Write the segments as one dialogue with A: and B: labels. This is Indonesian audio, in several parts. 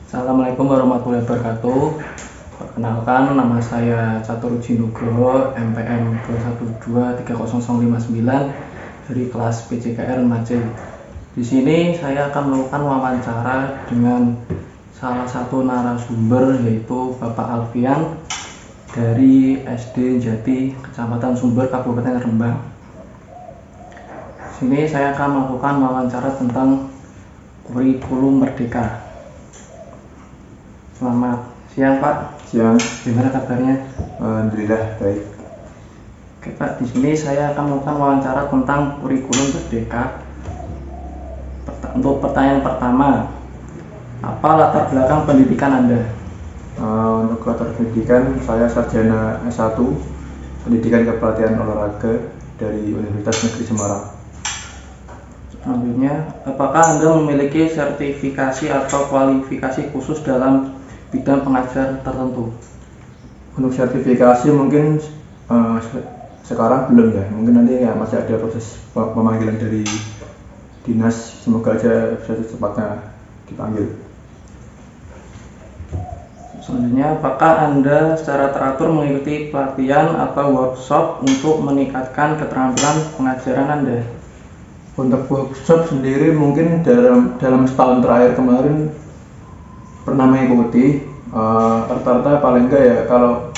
A: Assalamualaikum warahmatullahi wabarakatuh. Perkenalkan, nama saya Catur Jinugroho, MPM 2123059 dari kelas PJKR Mace. Di sini saya akan melakukan wawancara dengan salah satu narasumber, yaitu Bapak Alfian dari SD Jati, Kecamatan Sumber, Kabupaten Rembang. Di sini saya akan melakukan wawancara tentang kurikulum Merdeka. Selamat siang, Pak.
B: Siang.
A: Gimana kabarnya?
B: Alhamdulillah baik.
A: Oke, Pak. Di sini saya akan melakukan wawancara tentang kurikulum Merdeka. Untuk pertanyaan pertama, apa latar belakang pendidikan Anda?
B: Untuk latar pendidikan, saya sarjana S1 Pendidikan Kepelatihan Olahraga dari Universitas Negeri Semarang.
A: Selanjutnya, apakah Anda memiliki sertifikasi atau kualifikasi khusus dalam bidang pengajar tertentu?
B: Untuk sertifikasi mungkin sekarang belum ya, mungkin nanti ya masih ada proses pemanggilan dari dinas, semoga aja bisa secepatnya dipanggil.
A: Selanjutnya, apakah Anda secara teratur mengikuti pelatihan atau workshop untuk meningkatkan keterampilan pengajaran Anda?
B: Untuk workshop sendiri mungkin dalam setahun terakhir kemarin pernah mengikuti, rata-rata paling enggak ya, kalau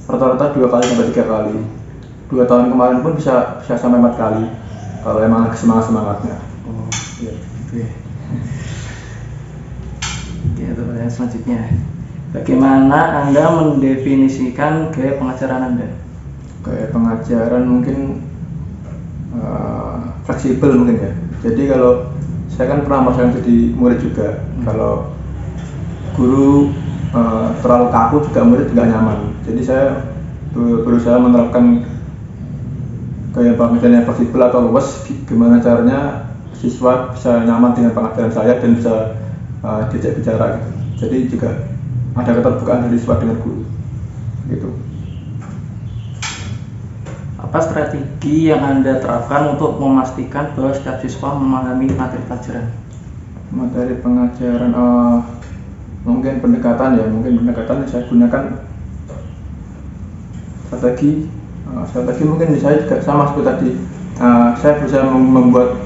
B: rata-rata 2 kali sampai 3 kali. 2 tahun kemarin pun bisa sampai 4 kali kalau emang lagi semangatnya.
A: Oh, iya, gitu ya. Oke, pertanyaan selanjutnya, bagaimana Anda mendefinisikan gaya pengajaran Anda?
B: Gaya pengajaran mungkin fleksibel mungkin ya. Jadi kalau saya kan pernah merasakan jadi murid juga, kalau guru terlalu kaku juga murid nggak nyaman. Jadi saya berusaha menerapkan gaya pengajaran yang fleksibel atau luas, gimana caranya siswa bisa nyaman dengan pengajaran saya dan bisa diajak bicara gitu. Jadi juga ada keterbukaan dari siswa dengan guru gitu.
A: Apa strategi yang Anda terapkan untuk memastikan bahwa setiap siswa memahami materi pelajaran?
B: Materi pengajaran mungkin pendekatan ya, yang saya gunakan strategi mungkin saya juga sama seperti tadi. Saya berusaha membuat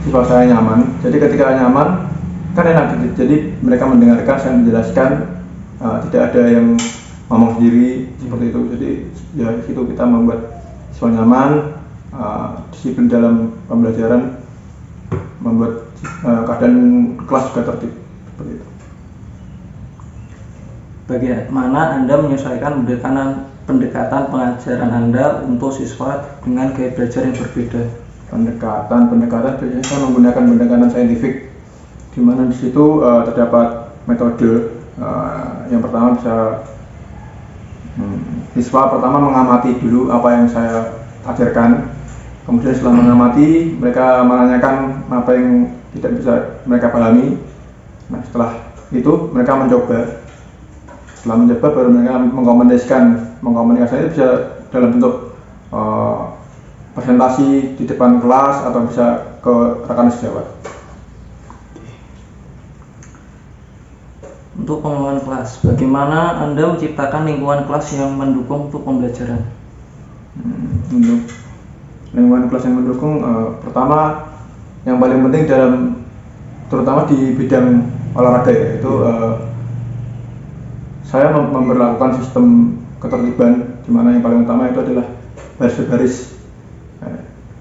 B: siswa saya nyaman. Jadi ketika nyaman kan enak gitu. Jadi mereka mendengarkan saya menjelaskan, tidak ada yang ngomong sendiri seperti itu. Jadi ya itu kita membuat siswa nyaman, disiplin dalam pembelajaran, membuat keadaan kelas juga tertib seperti itu.
A: Bagaimana Anda menyesuaikan pendekatan pengajaran Anda untuk siswa dengan gaya belajar yang berbeda?
B: Pendekatan biasanya saya menggunakan pendekatan saintifik, di mana di situ terdapat metode. Yang pertama bisa siswa pertama mengamati dulu apa yang saya ajarkan, kemudian setelah mengamati mereka menanyakan apa yang tidak bisa mereka pahami. Nah, setelah itu mereka mencoba. Setelah mencoba baru mereka mengkomunikasikan itu bisa dalam bentuk presentasi di depan kelas atau bisa ke rekan sejawat.
A: Untuk pengelolaan kelas, bagaimana Anda menciptakan lingkungan kelas yang mendukung untuk pembelajaran?
B: Untuk lingkungan kelas yang mendukung, pertama yang paling penting terutama di bidang olahraga ya, itu saya memberlakukan sistem ketertiban, di mana yang paling utama itu adalah baris berbaris.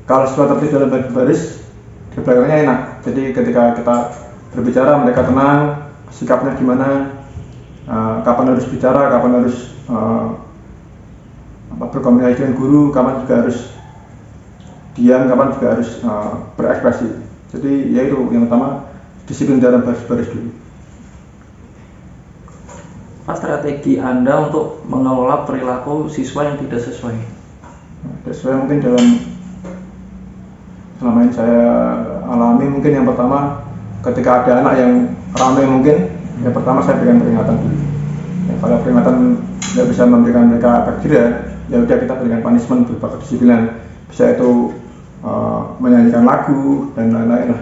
B: Kalau siswa tertib dalam baris berbaris, di belakangnya enak. Jadi ketika kita berbicara mereka tenang, sikapnya gimana, kapan harus bicara, kapan harus berkomunikasi dengan guru, kapan juga harus diam, kapan juga harus berekspresi. Jadi ya itu yang utama, disiplin dalam baris-baris dulu.
A: Apa strategi Anda untuk mengelola perilaku siswa yang tidak sesuai?
B: Sesuai mungkin selama ini saya alami, mungkin yang pertama ketika ada anak yang ramai, mungkin yang pertama saya berikan peringatan dulu. Ya, kalau peringatan tidak bisa memberikan mereka efek jerah, ya udah kita berikan punishment berupa kedisiplinan. Bisa itu menyanyikan lagu dan lain-lain lah.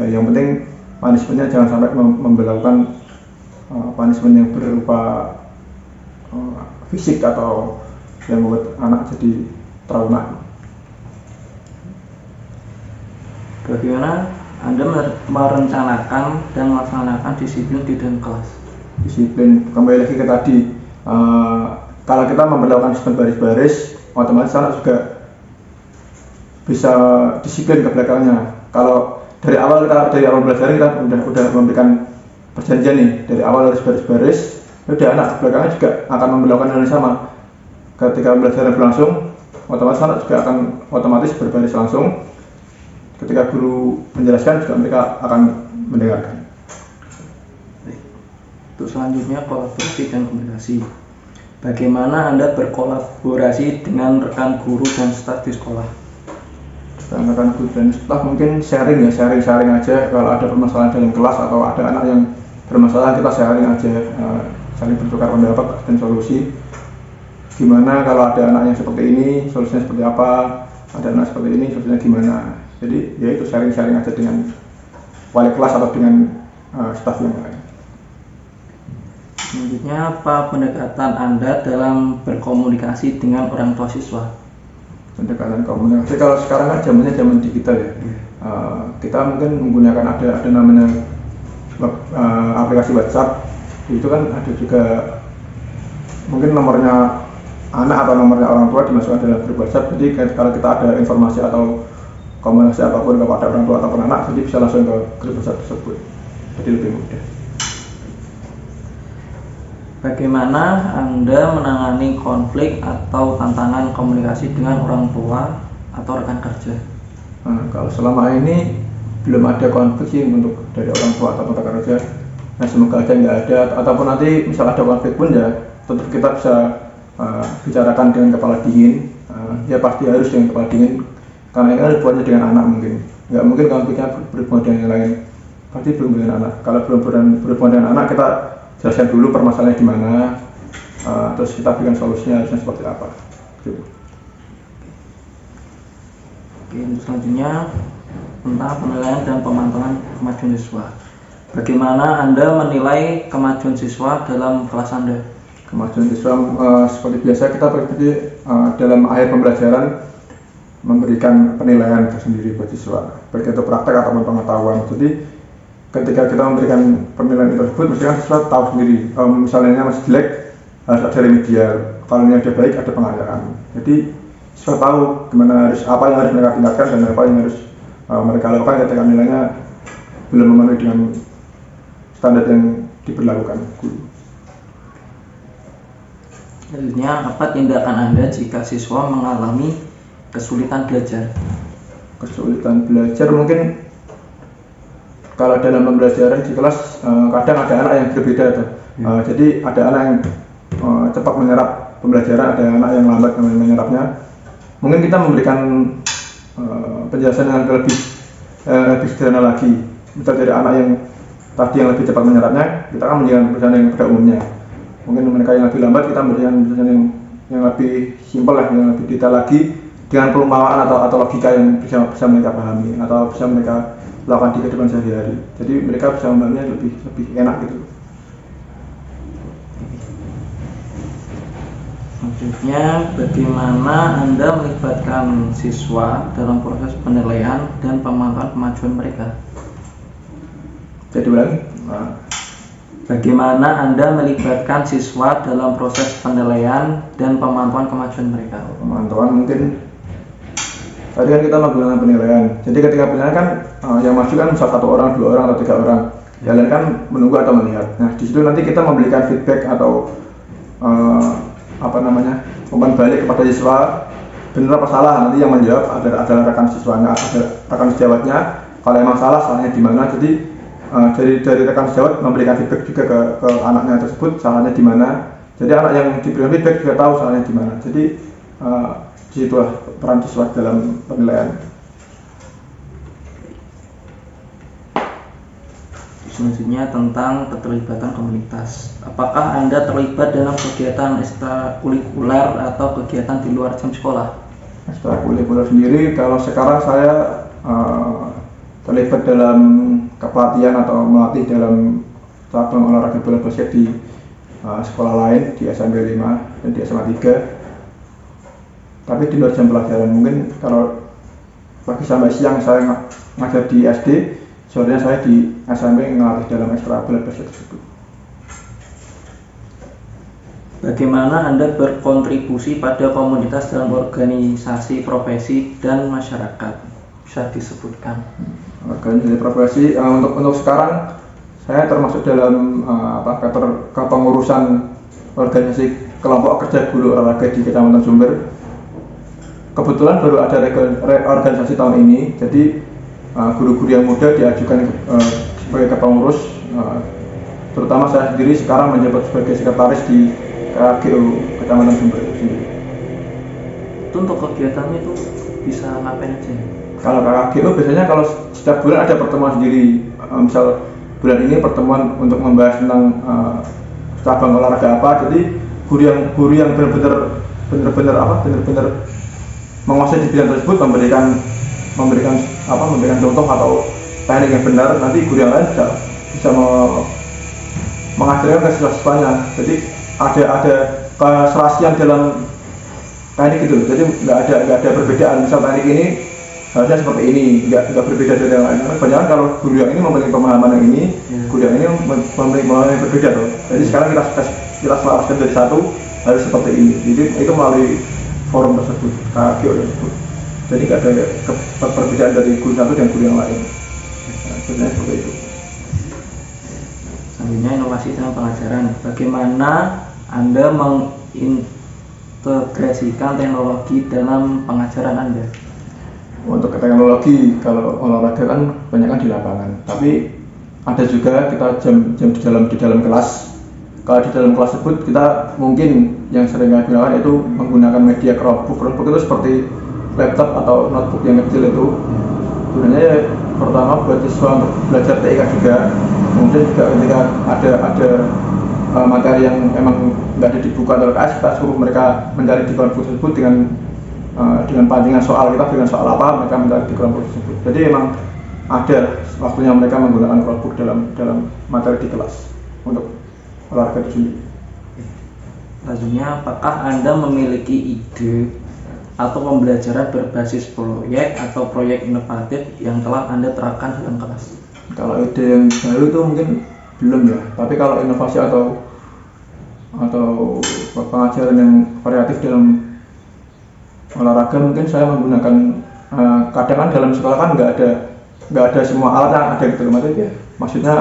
B: Ya, yang penting punishmentnya jangan sampai memberlakukan punishment yang berupa fisik atau yang membuat anak jadi trauma.
A: Bagaimana Anda merencanakan dan melaksanakan disiplin di dalam kelas?
B: Disiplin, kembali lagi ke tadi, kalau kita memperlakukan sistem baris-baris, otomatis anak juga bisa disiplin ke belakangnya. Kalau dari awal belajar kita udah memberikan perjanjian nih, dari awal harus baris-baris, udah anak belakangnya juga akan memperlakukan hal yang sama. Ketika belajar berlangsung, otomatis anak juga akan otomatis berbaris langsung. Ketika guru menjelaskan juga mereka akan mendengarkan.
A: Untuk selanjutnya, kolaborasi dan komunikasi. Bagaimana Anda berkolaborasi dengan rekan guru dan staf di sekolah?
B: Dengan rekan guru dan staf mungkin sharing aja. Kalau ada permasalahan dalam kelas atau ada anak yang bermasalah, kita sharing aja, saling bertukar pendapat dan solusi. Gimana kalau ada anak yang seperti ini, solusinya seperti apa? Ada anak seperti ini, solusinya gimana? Jadi ya itu sharing aja dengan wali kelas atau dengan staf yang lain.
A: Selanjutnya, apa pendekatan Anda dalam berkomunikasi dengan orang tua siswa?
B: Pendekatan komunikasi, kalau sekarang kan zaman digital ya. Kita mungkin menggunakan ada namanya aplikasi WhatsApp. Itu kan ada juga mungkin nomornya anak atau nomornya orang tua dimasukkan dalam grup WhatsApp. Jadi kalau kita ada informasi atau komunikasi apapun kepada orang tua ataupun anak, jadi bisa langsung ke grup WhatsApp tersebut. Jadi lebih mudah.
A: Bagaimana Anda menangani konflik atau tantangan komunikasi dengan orang tua atau rekan kerja?
B: Kalau selama ini belum ada konflik sih untuk dari orang tua atau rekan kerja. Nah, semoga aja nggak ada, ataupun nanti misal ada konflik pun ya tetap kita bisa bicarakan dengan kepala dingin. Ya pasti harus dengan kepala dingin, karena ini ada hubungannya dengan anak mungkin. Nggak mungkin konfliknya berhubungan dengan yang lain. Pasti belum dengan anak. Kalau belum berhubungan dengan anak, kita jelaskan dulu permasalahannya di mana, terus kita berikan solusinya harusnya seperti apa. Gitu.
A: Oke, untuk selanjutnya tentang penilaian dan pemantauan kemajuan siswa. Bagaimana Anda menilai kemajuan siswa dalam kelas Anda?
B: Kemajuan siswa seperti biasa kita berarti dalam akhir pembelajaran memberikan penilaian tersendiri buat siswa, baik itu praktek ataupun pengetahuan. Jadi ketika kita memberikan penilaian tersebut, mesti kan siswa tahu sendiri. Misalnya masih jelek, harus ada remedial. Kalau ini ada baik, ada penghargaan. Jadi siswa tahu gimana apa yang harus mereka tingkatkan dan apa yang harus mereka lakukan ketika nilainya belum memenuhi dengan standar yang diberlakukan guru.
A: Selanjutnya, apa tindakan Anda jika siswa mengalami kesulitan belajar?
B: Kesulitan belajar mungkin kalau dalam pembelajaran di kelas kadang ada anak yang berbeda tuh. Jadi ada anak yang cepat menyerap pembelajaran, ada anak yang lambat menyerapnya. Mungkin kita memberikan penjelasan yang lebih sederhana lagi. Misal dari anak yang tadi yang lebih cepat menyerapnya, kita akan memberikan penjelasan yang pada umumnya. Mungkin mereka yang lebih lambat, kita memberikan penjelasan yang lebih simpel lah, yang lebih detail lagi dengan perumpamaan atau logika yang bisa mereka pahami atau bisa mereka lakukan di kehidupan sehari-hari. Jadi mereka bisa memahaminya lebih enak gitu.
A: Selanjutnya, bagaimana Anda melibatkan siswa dalam proses penilaian dan pemantauan kemajuan mereka?
B: Jadi ulangi.
A: Bagaimana Anda melibatkan siswa dalam proses penilaian dan pemantauan kemajuan mereka?
B: Pemantauan mungkin tadi kan kita melakukan penilaian. Jadi ketika penilaian kan yang masuk kan misal 1 orang, 2 orang atau 3 orang. Yang lain kan menunggu atau melihat. Nah di situ nanti kita memberikan feedback atau umpan balik kepada siswa, benar apa salah. Nanti yang menjawab adalah rekan siswanya, ada rekan sejawatnya. Kalau emang salah, salahnya di mana. Jadi dari rekan sejawat memberikan feedback juga ke anaknya tersebut, salahnya di mana. Jadi anak yang diberikan feedback juga tahu salahnya di mana. Jadi disitulah peran siswa dalam penilaian.
A: Selanjutnya tentang keterlibatan komunitas. Apakah Anda terlibat dalam kegiatan ekstrakurikuler atau kegiatan di luar jam sekolah?
B: Ekstrakurikuler sendiri, kalau sekarang saya terlibat dalam kepelatihan atau melatih dalam cabang olahraga bola basket di sekolah lain, di SMP 5 dan di SMA 3. Tapi di luar jam pelajaran, mungkin kalau pagi sampai siang saya ngajar di SD, sorenya saya di SMP ngelatih dalam ekstra bola basket tersebut.
A: Bagaimana Anda berkontribusi pada komunitas dalam organisasi profesi dan masyarakat? Bisa disebutkan.
B: Organisasi profesi untuk sekarang saya termasuk dalam kepengurusan organisasi kelompok kerja guru olahraga di Kecamatan Sumber. Kebetulan baru ada organisasi tahun ini, jadi guru-guru yang muda diajukan sebagai kepengurus. Terutama saya sendiri sekarang menjabat sebagai sekretaris di KGO Kecamatan Sumber sendiri.
A: Itu untuk kegiatannya itu bisa ngapain aja?
B: Kalau KGO biasanya kalau setiap bulan ada pertemuan sendiri. Misal bulan ini pertemuan untuk membahas tentang cabang olahraga apa. Jadi guru yang benar-benar menguasai di bidang tersebut memberikan contoh atau teknik yang benar. Nanti guru yang lain bisa mengajarkan ke siswa-siswanya. Jadi ada keserasian dalam teknik itu. Jadi nggak ada perbedaan. Misal teknik ini harusnya seperti ini, nggak berbeda dari yang lain. Karena kebanyakan kalau guru yang ini memiliki pemahaman yang ini, guru yang ini memiliki pemahaman yang berbeda tuh. Jadi sekarang kita selaraskan dari satu harus seperti ini. Jadi itu melalui forum tersebut, KGO tersebut. Jadi nggak ada perbedaan dari guru satu dan guru yang lain. Sebenarnya seperti itu.
A: Selanjutnya inovasi dalam pengajaran. Bagaimana Anda mengintegrasikan teknologi dalam pengajaran Anda?
B: Untuk teknologi, kalau olahraga kan banyak kan di lapangan. Tapi ada juga kita jam di dalam kelas. Kalau di dalam kelas tersebut kita mungkin yang sering kami gunakan itu menggunakan media Chromebook. Chromebook itu seperti laptop atau notebook yang kecil itu. Gunanya ya pertama buat siswa untuk belajar TIK juga. Kemudian juga ketika ada materi yang memang nggak ada di buku atau LKS, kita suruh mereka mencari di Chromebook tersebut dengan pancingan soal. Kita dengan soal apa mereka mencari di Chromebook tersebut. Jadi memang ada waktunya mereka menggunakan Chromebook dalam materi di kelas untuk olahraga itu sendiri.
A: Selanjutnya, apakah Anda memiliki ide atau pembelajaran berbasis proyek atau proyek inovatif yang telah Anda terapkan dalam kelas?
B: Kalau ide yang baru itu mungkin belum ya. Tapi kalau inovasi atau pengajaran yang variatif dalam olahraga mungkin saya menggunakan kadang kan dalam sekolah kan nggak ada semua alat yang ada gitu maksudnya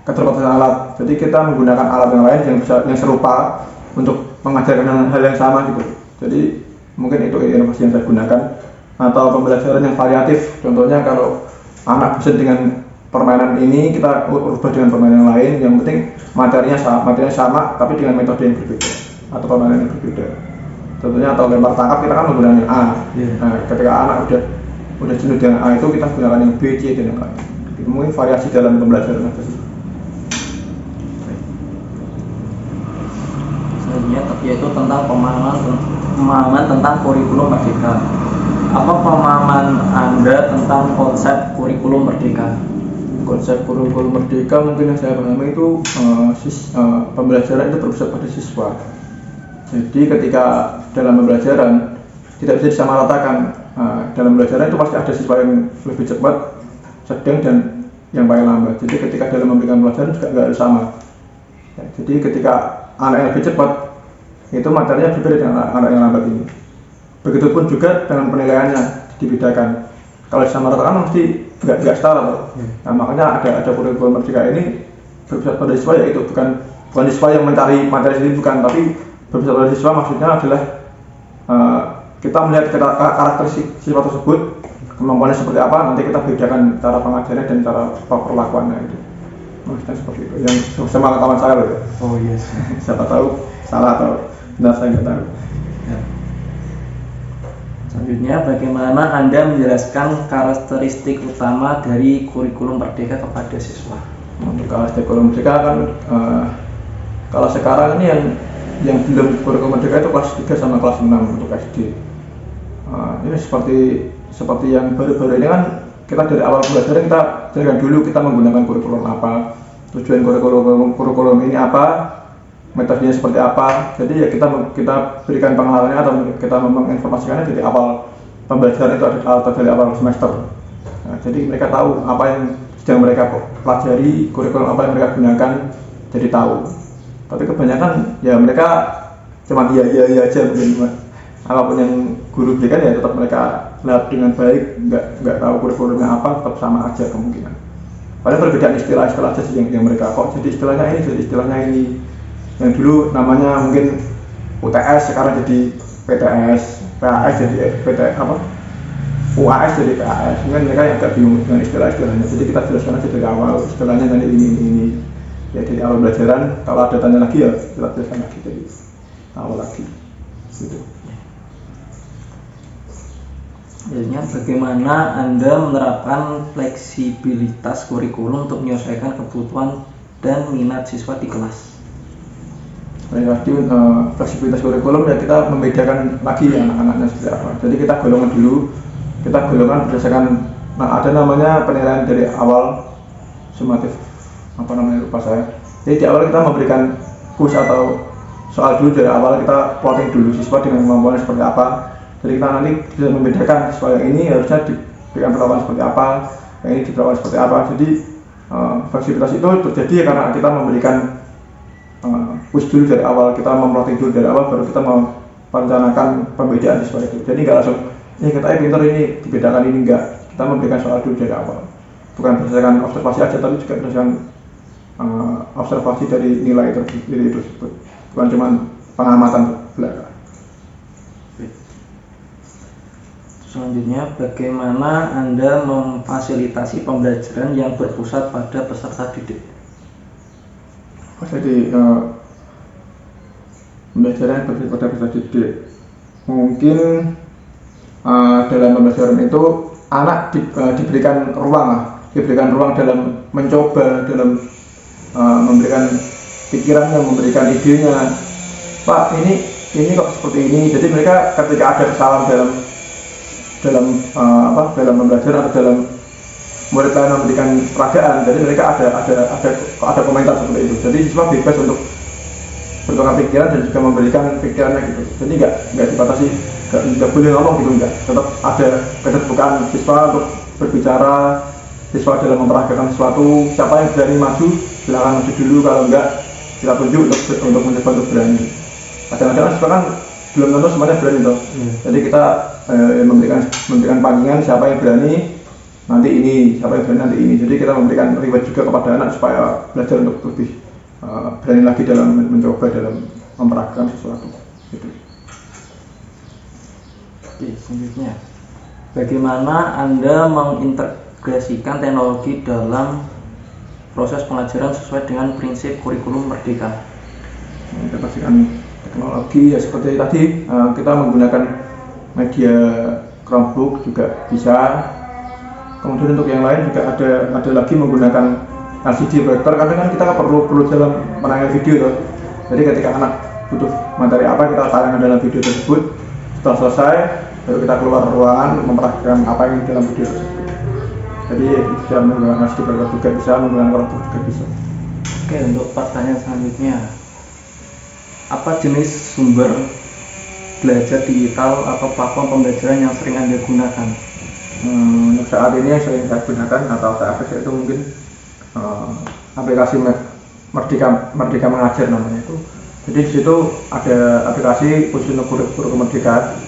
B: keterbatasan alat. Jadi kita menggunakan alat yang lain yang serupa untuk mengajarkan hal yang sama gitu. Jadi mungkin itu inovasi yang saya gunakan. Atau pembelajaran yang variatif. Contohnya kalau anak bosan dengan permainan ini, kita ubah dengan permainan yang lain. Yang penting materinya sama tapi dengan metode yang berbeda atau permainan yang berbeda. Contohnya atau lempar tangkap kita kan menggunakan yang A. Nah, ketika anak udah jenuh dengan A itu kita gunakan yang B, C dan yang lain. Itu mungkin variasi dalam pembelajaran tadi.
A: Yaitu tentang pemahaman tentang kurikulum merdeka. Apa pemahaman Anda tentang konsep kurikulum merdeka?
B: Konsep kurikulum merdeka mungkin yang saya pahami itu pembelajaran itu berpusat pada siswa. Jadi ketika dalam pembelajaran tidak bisa disamaratakan. Dalam pembelajaran itu pasti ada siswa yang lebih cepat, sedang dan yang paling lambat. Jadi ketika dalam memberikan pelajaran juga nggak harus sama. Jadi ketika anak yang lebih cepat itu materinya berbeda dengan anak yang lambat ini. Begitupun juga dengan penilaiannya dibedakan. Kalau disamaratakan mesti nggak setara. Nah makanya ada kurikulum merdeka ini berpusat pada siswa, yaitu bukan siswa yang mencari materi sendiri, bukan, tapi berpusat pada siswa maksudnya adalah kita melihat karakteristik siswa tersebut, kemampuannya seperti apa, nanti kita bedakan cara pengajarannya dan cara perlakuannya itu. Maksudnya seperti itu. Yang sama kawan saya loh.
A: Oh yes.
B: Siapa tahu salah atau benar, saya nggak tahu.
A: Ya. Selanjutnya, bagaimana Anda menjelaskan karakteristik utama dari kurikulum merdeka kepada siswa?
B: Untuk karakteristik kurikulum merdeka kan kalau sekarang ini yang belum kurikulum merdeka itu kelas 3 sama kelas 6 untuk SD. Ini seperti yang baru-baru ini kan kita dari awal belajar kita jelaskan dulu kita menggunakan kurikulum apa, tujuan kurikulum ini apa, metodenya seperti apa. Jadi ya kita berikan pengenalannya atau kita menginformasikannya dari awal pembelajaran itu atau dari awal semester. Nah, jadi mereka tahu apa yang sedang mereka pelajari, kurikulum apa yang mereka gunakan, jadi tahu. Tapi kebanyakan ya mereka cuma iya aja mungkin, apapun yang guru berikan ya tetap mereka lihat dengan baik, nggak tahu kurikulumnya apa, tetap sama aja kemungkinan. Paling perbedaan istilah aja sih yang mereka kok jadi istilahnya ini, jadi istilahnya ini. Yang dulu namanya mungkin UTS sekarang jadi PTS, PAS jadi UAS jadi PAS. Mungkin mereka yang agak bingung dengan istilah-istilahnya. Jadi kita jelaskan aja dari awal istilahnya nanti ini. Ya dari awal pelajaran. Kalau ada tanya lagi ya kita jelaskan lagi dari awal lagi. Gitu.
A: Jadinya bagaimana Anda menerapkan fleksibilitas kurikulum untuk menyelesaikan kebutuhan dan minat siswa di kelas?
B: Tadi fleksibilitas kurikulum ya kita membedakan lagi anak-anaknya seperti apa. Jadi kita golongan berdasarkan ada namanya penilaian dari awal sumatif lupa saya. Jadi di awal kita memberikan kuis atau soal dulu dari awal, kita plotting dulu siswa dengan kemampuan seperti apa. Jadi kita nanti bisa membedakan siswa yang ini harusnya diberikan perlakuan seperti apa, yang ini diperlakukan seperti apa. Jadi fleksibilitas itu terjadi karena kita memberikan kuis dulu dari awal, kita memplotting dulu dari awal, baru kita merencanakan pembedaan siswa itu. Jadi nggak langsung ini katanya pintar ini dibedakan ini, enggak. Kita memberikan soal dulu dari awal, bukan berdasarkan observasi aja, tapi juga berdasarkan observasi dari nilai tersebut, bukan cuma pengamatan belaka.
A: Selanjutnya, bagaimana Anda memfasilitasi pembelajaran yang berpusat pada peserta didik?
B: Jadi pembelajaran yang berpusat pada peserta didik, mungkin dalam pembelajaran itu anak diberikan ruang dalam mencoba, dalam memberikan pikirannya, memberikan idenya. Pak, ini kok seperti ini. Jadi mereka ketika ada kesalahan dalam pembelajaran atau dalam murid lain memberikan peragaan, jadi mereka ada komentar seperti itu. Jadi siswa bebas untuk bertukar pikiran dan juga memberikan pikirannya gitu. Jadi nggak dibatasi, nggak boleh ngomong gitu, enggak. Tetap ada keterbukaan siswa untuk berbicara, siswa dalam memperagakan sesuatu. Siapa yang berani maju, silakan maju dulu. Kalau enggak, kita tunjuk untuk mencoba untuk berani. Kadang-kadang siswa kan belum tentu semuanya berani toh. Jadi kita memberikan pancingan siapa yang berani nanti ini, siapa yang berani nanti ini. Jadi kita memberikan reward juga kepada anak supaya belajar untuk lebih berani lagi dalam mencoba, dalam memperagakan sesuatu. Gitu.
A: Oke, selanjutnya, bagaimana Anda mengintegrasikan teknologi dalam proses pengajaran sesuai dengan prinsip kurikulum merdeka?
B: Mengintegrasikan teknologi ya seperti tadi, kita menggunakan media Chromebook juga bisa. Kemudian untuk yang lain juga ada lagi menggunakan LCD projector, karena kan kita perlu dalam menayangkan video toh. Jadi ketika anak butuh materi apa, kita tayangkan dalam video tersebut. Setelah selesai baru kita keluar ruangan memperagakan apa yang dalam video tersebut. Jadi bisa menggunakan LCD projector juga bisa, menggunakan Chromebook juga bisa.
A: Oke, untuk pertanyaan selanjutnya, apa jenis sumber belajar digital atau platform pembelajaran yang sering Anda gunakan?
B: Untuk saat ini yang sering saya gunakan atau saya akses itu mungkin aplikasi Merdeka Mengajar namanya itu. Jadi di situ ada aplikasi khusus untuk guru kemerdekaan.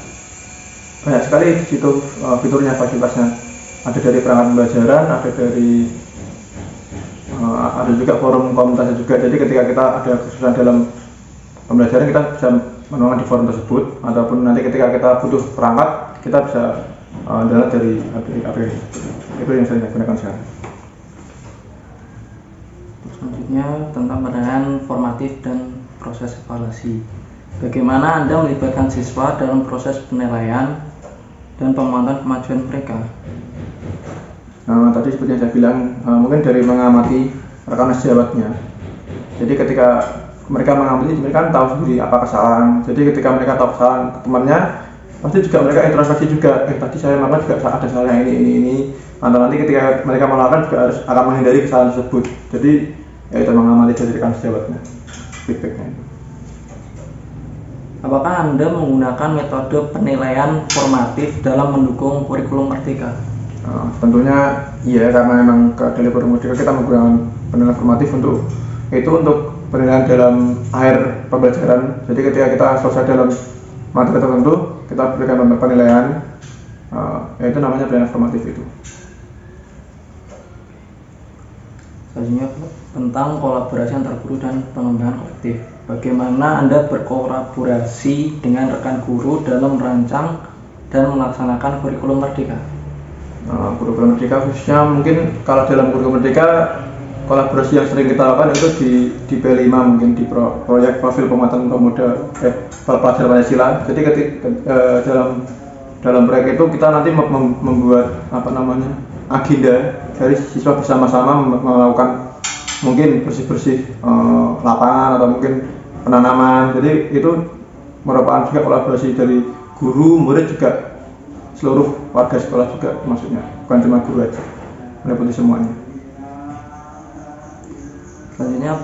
B: Banyak sekali di situ fiturnya, fasilitasnya. Ada dari perangkat pembelajaran, ada juga forum komunitasnya juga. Jadi ketika kita ada kesusahan dalam pembelajaran, kita bisa menuangkan di forum tersebut, ataupun nanti ketika kita butuh perangkat, kita bisa download dari aplikasi. Itu yang saya gunakan sekarang.
A: Selanjutnya tentang penilaian formatif dan proses evaluasi. Bagaimana Anda melibatkan siswa dalam proses penilaian dan pemantauan kemajuan mereka?
B: Tadi seperti yang saya bilang, mungkin dari mengamati rekan sejawatnya. Jadi ketika mereka mengamati, mereka kan tahu sendiri apa kesalahan. Jadi ketika mereka tahu kesalahan temannya, pasti juga mereka introspeksi juga. Tadi saya melakukan juga ada kesalahan ini. Atau nanti ketika mereka melakukan juga akan menghindari kesalahan tersebut. Jadi yaitu mengamati dari rekan sejawatnya feedbacknya.
A: Apakah Anda menggunakan metode penilaian formatif dalam mendukung kurikulum Merdeka?
B: Tentunya iya, karena memang dari kurikulum Merdeka kita menggunakan penilaian formatif untuk penilaian dalam akhir pembelajaran. Jadi ketika kita selesai dalam materi tertentu, kita berikan penilaian, yaitu namanya penilaian formatif itu.
A: Selanjutnya tentang kolaborasi antar guru dan pengembangan kolektif. Bagaimana Anda berkolaborasi dengan rekan guru dalam merancang dan melaksanakan kurikulum Merdeka?
B: Kurikulum Merdeka khususnya mungkin kalau dalam kurikulum Merdeka, kolaborasi yang sering kita lakukan itu di P5 mungkin di proyek profil penguatan pemuda pelajar Pancasila. Jadi dalam proyek itu kita nanti membuat agenda dari siswa bersama-sama melakukan mungkin bersih-bersih lapangan atau mungkin penanaman. Jadi itu merupakan juga kolaborasi dari guru, murid, juga seluruh warga sekolah juga, maksudnya bukan cuma guru aja, meliputi semuanya.
A: Selanjutnya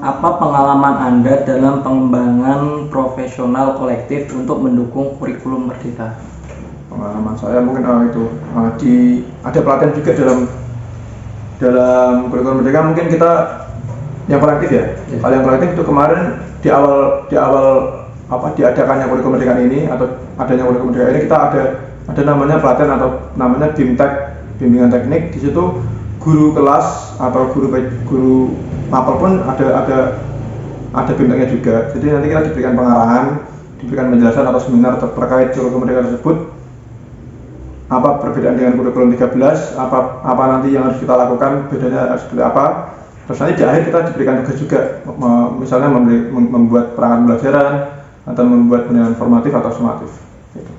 A: apa pengalaman Anda dalam pengembangan profesional kolektif untuk mendukung kurikulum Merdeka?
B: Pengalaman saya mungkin ada pelatihan juga dalam kurikulum Merdeka. Mungkin kita yang kolektif ya. Kalau yang kolektif itu kemarin di awal diadakannya kurikulum Merdeka ini atau adanya kurikulum Merdeka ini, kita ada namanya pelatihan atau namanya BIMTEK, bimbingan teknik. Di situ guru kelas atau guru mapel pun ada BIMTEK-nya juga. Jadi nanti kita diberikan pengarahan, diberikan penjelasan atau seminar terkait kurikulum Merdeka tersebut. Apa perbedaan dengan kurikulum 13, apa nanti yang harus kita lakukan, bedanya seperti apa. Terus nanti di akhir kita diberikan tugas juga, misalnya membuat perangkat pembelajaran atau membuat penilaian formatif atau sumatif gitu.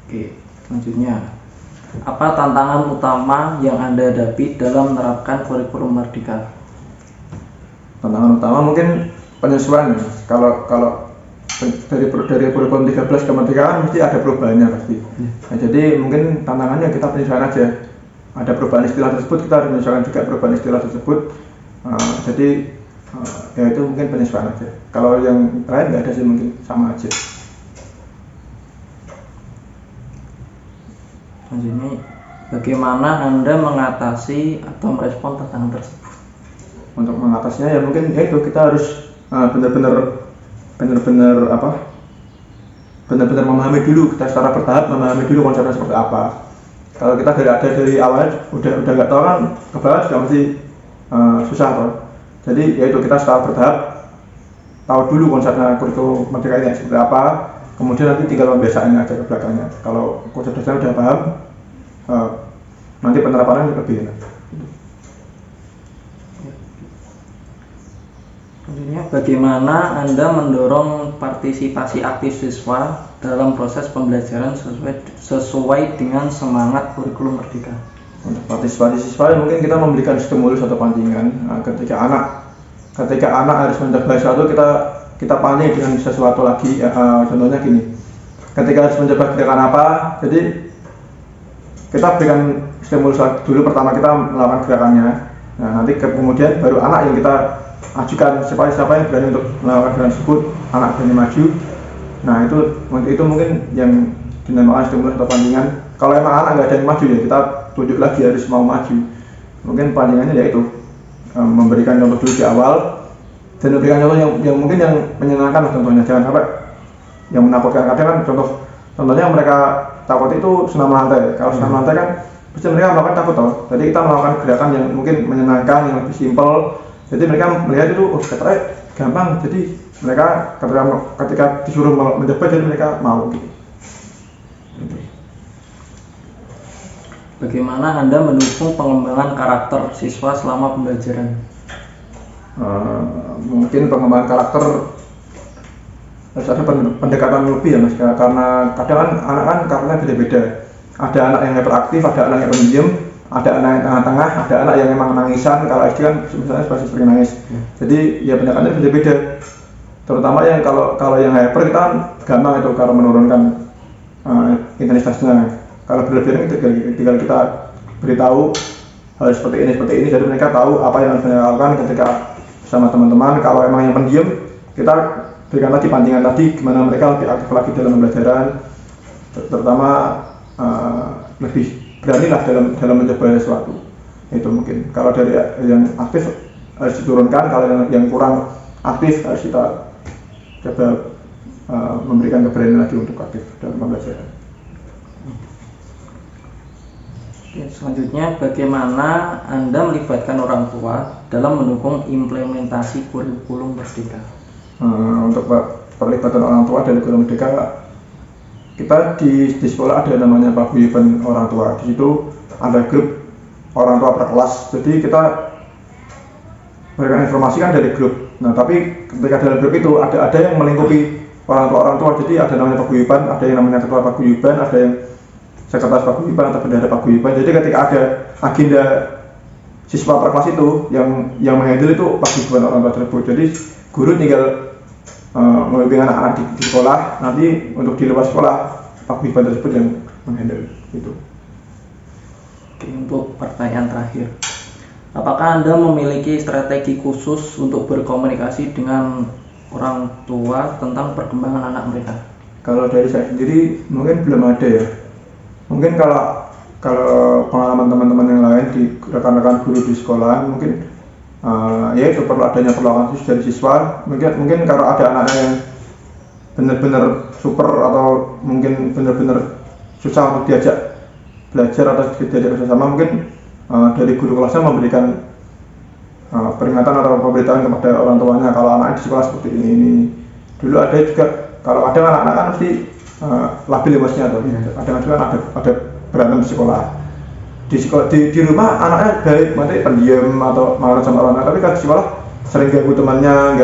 A: Oke, selanjutnya apa tantangan utama yang Anda hadapi dalam menerapkan kurikulum Merdeka?
B: Tantangan utama mungkin penyesuaian. Kalau dari kurikulum 13 ke Merdeka mesti ada perubahannya pasti. Nah, jadi mungkin tantangannya kita penyesuaian aja. Ada perubahan istilah tersebut, kita harus menyesuaikan juga perubahan istilah tersebut. Ya itu mungkin penyesuaian aja. Kalau yang lain nggak ada sih, mungkin sama aja.
A: Selanjutnya, bagaimana Anda mengatasi atau merespon tantangan tersebut?
B: Untuk mengatasinya ya mungkin ya itu, kita harus benar-benar memahami dulu, kita secara bertahap memahami dulu konsepnya seperti apa. Kalau kita dari awalnya udah nggak tahu kan, ke bawah juga masih susah toh. Jadi yaitu kita secara bertahap tahu dulu konsepnya kurikulum Merdeka ini seperti apa, kemudian nanti tinggal pembiasaannya aja ke belakangnya. Kalau konsep dasarnya udah paham, nanti penerapannya lebih enak.
A: Bagaimana Anda mendorong partisipasi aktif siswa dalam proses pembelajaran sesuai dengan semangat kurikulum Merdeka?
B: Untuk partisipasi siswa mungkin kita memberikan stimulus atau pancingan. Ketika anak harus mencoba sesuatu, kita pancing dengan sesuatu lagi. Contohnya gini, ketika harus mencoba gerakan apa, jadi kita berikan stimulus dulu. Pertama kita melakukan gerakannya. Nah, nanti kemudian baru anak yang kita ajukan, siapa yang berani untuk melakukan gerakan tersebut, anak berani maju. Nah itu mungkin yang dinamakan stimulus atau pancingan. Kalau emang anak nggak ada yang maju ya kita tunjuk lagi harus mau maju. Mungkin pancingannya yaitu memberikan contoh dulu di awal dan memberikan contoh yang mungkin yang menyenangkan lah, contohnya jangan sampai yang menakutkan. Kadang kan contohnya mereka takut itu senam lantai. Kalau senam lantai kan pasti mereka melakukan takut toh. Jadi kita melakukan gerakan yang mungkin menyenangkan, yang lebih simpel. Jadi mereka melihat itu katanya gampang, jadi mereka ketika disuruh mencoba jadi mereka mau gitu.
A: Bagaimana Anda mendukung pengembangan karakter siswa selama pembelajaran?
B: Mungkin pengembangan karakter harus ada pendekatan lebih ya Mas, karena kadang kan anak kan karakternya beda-beda. Ada anak yang hyperaktif, ada anak yang pendiam, ada anak yang tengah-tengah, ada anak yang memang nangisan. Kalau SD kan misalnya pasti sering nangis. Jadi ya pendekatannya beda-beda. Terutama yang kalau yang hyper kita kan gampang itu kalau menurunkan intensitasnya. Kalau berlebihan tinggal kita beritahu hal seperti ini, jadi mereka tahu apa yang harus mereka lakukan ketika bersama teman-teman. Kalau emang yang pendiam, kita berikan lagi pancingan tadi gimana mereka lebih aktif lagi dalam pembelajaran, terutama lebih beranilah dalam mencoba sesuatu. Itu mungkin kalau dari yang aktif harus diturunkan, kalau yang kurang aktif harus kita coba memberikan keberanian lagi untuk aktif dalam pembelajaran.
A: Oke, selanjutnya bagaimana Anda melibatkan orang tua dalam mendukung implementasi kurikulum Merdeka?
B: Untuk perlibatan orang tua dari kurikulum Merdeka, kita di sekolah ada namanya paguyuban orang tua. Di situ ada grup orang tua per kelas, jadi kita berikan informasi kan dari grup. Nah, tapi ketika dalam grup itu ada yang melingkupi orang tua, jadi ada namanya paguyuban, ada yang namanya ketua paguyuban, ada yang sekretaris paguyuban atau bendahara paguyuban. Jadi ketika ada agenda siswa per kelas itu yang menghandle itu paguyuban orang tua tersebut. Jadi guru tinggal membimbing anak-anak di sekolah, nanti untuk di luar sekolah paguyuban tersebut yang menghandle itu.
A: Oke, untuk pertanyaan terakhir, apakah Anda memiliki strategi khusus untuk berkomunikasi dengan orang tua tentang perkembangan anak mereka?
B: Kalau dari saya sendiri mungkin belum ada ya. Mungkin kalau pengalaman teman-teman yang lain di rekan-rekan guru di sekolah mungkin ya itu perlu adanya perlawanan khusus dari siswa. Mungkin kalau ada anaknya yang benar-benar super atau mungkin benar-benar susah untuk diajak belajar atau diajak kerjasama, mungkin dari guru kelasnya memberikan peringatan atau pemberitahuan kepada orang tuanya kalau anaknya di sekolah seperti ini. Dulu ada juga, kalau ada anak-anak kan mesti labil emosinya tuh. Kadang-kadang ada berantem di sekolah. Di rumah anaknya baik, maksudnya pendiam atau marah sama orang, tapi kan di sekolah sering ganggu temannya,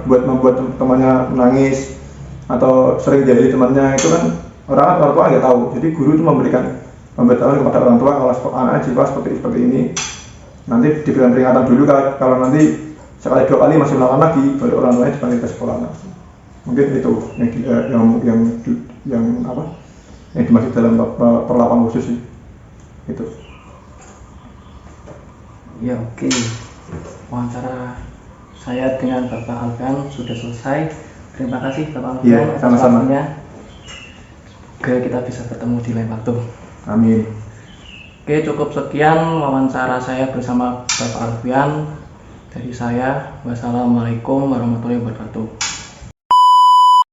B: membuat temannya menangis atau sering jahili temannya. Itu kan orang tua nggak tahu. Jadi guru itu memberikan pemberitahuan kepada orang tua kalau anaknya di sekolah seperti ini. Nanti diberikan peringatan dulu, kalau nanti sekali 2 kali masih melakukan lagi, baru orang tuanya dipanggil ke sekolah. Mungkin itu yang dimaksud dalam perlakuan khusus sih. Itu.
A: Ya, oke. Wawancara saya dengan Bapak Alfian sudah selesai. Terima kasih Bapak Alfian atas waktunya. Semoga kita bisa bertemu di lain waktu.
B: Amin.
A: Oke, cukup sekian wawancara saya bersama Bapak Alfian. Dari saya, wassalamualaikum warahmatullahi wabarakatuh.